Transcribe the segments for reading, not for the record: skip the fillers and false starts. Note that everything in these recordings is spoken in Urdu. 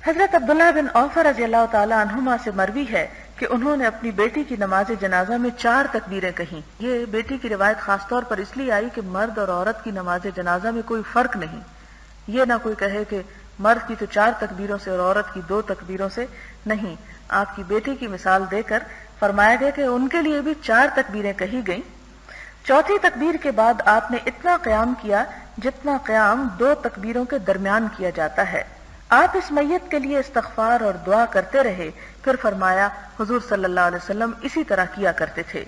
حضرت عبداللہ بن عوف رضی اللہ تعالی عنہما سے مروی ہے کہ انہوں نے اپنی بیٹی کی نماز جنازہ میں 4 تکبیریں کہیں۔ یہ بیٹی کی روایت خاص طور پر اس لیے آئی کہ مرد اور عورت کی نماز جنازہ میں کوئی فرق نہیں، یہ نہ کوئی کہے کہ مرد کی تو 4 تکبیروں سے اور عورت کی 2 تکبیروں سے، نہیں، آپ کی بیٹی کی مثال دے کر فرمایا گیا کہ ان کے لیے بھی 4 تکبیریں کہی گئیں۔ چوتھی تکبیر کے بعد آپ نے اتنا قیام کیا جتنا قیام 2 تکبیروں کے درمیان کیا جاتا ہے۔ آپ اس میت کے لیے استغفار اور دعا کرتے رہے، پھر فرمایا حضور صلی اللہ علیہ وسلم اسی طرح کیا کرتے تھے۔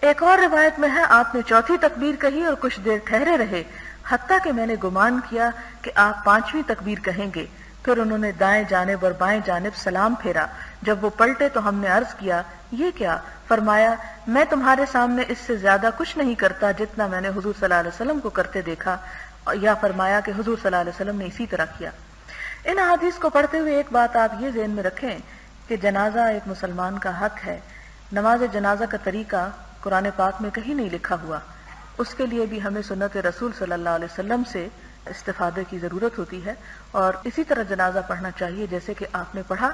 ایک اور روایت میں ہے آپ نے چوتھی تکبیر کہی اور کچھ دیر ٹھہرے رہے، حتیٰ کہ میں نے گمان کیا کہ آپ 5ویں تکبیر کہیں گے۔ پھر انہوں نے دائیں جانب اور بائیں جانب سلام پھیرا۔ جب وہ پلٹے تو ہم نے عرض کیا یہ کیا؟ فرمایا میں تمہارے سامنے اس سے زیادہ کچھ نہیں کرتا جتنا میں نے حضور صلی اللہ علیہ وسلم کو کرتے دیکھا، یا فرمایا کہ حضور صلی اللہ علیہ وسلم نے اسی طرح کیا۔ ان احادیث کو پڑھتے ہوئے ایک بات آپ یہ ذہن میں رکھیں کہ جنازہ ایک مسلمان کا حق ہے۔ نماز جنازہ کا طریقہ قرآن پاک میں کہیں نہیں لکھا ہوا، اس کے لیے بھی ہمیں سنت رسول صلی اللہ علیہ وسلم سے استفادے کی ضرورت ہوتی ہے، اور اسی طرح جنازہ پڑھنا چاہیے جیسے کہ آپ نے پڑھا۔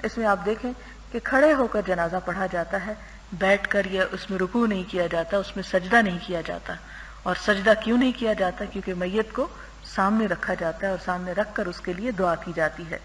اس میں آپ دیکھیں کہ کھڑے ہو کر جنازہ پڑھا جاتا ہے، بیٹھ کر یا اس میں رکوع نہیں کیا جاتا، اس میں سجدہ نہیں کیا جاتا۔ اور سجدہ کیوں نہیں کیا جاتا؟ کیونکہ میت کو سامنے رکھا جاتا ہے اور سامنے رکھ کر اس کے لیے دعا کی جاتی ہے۔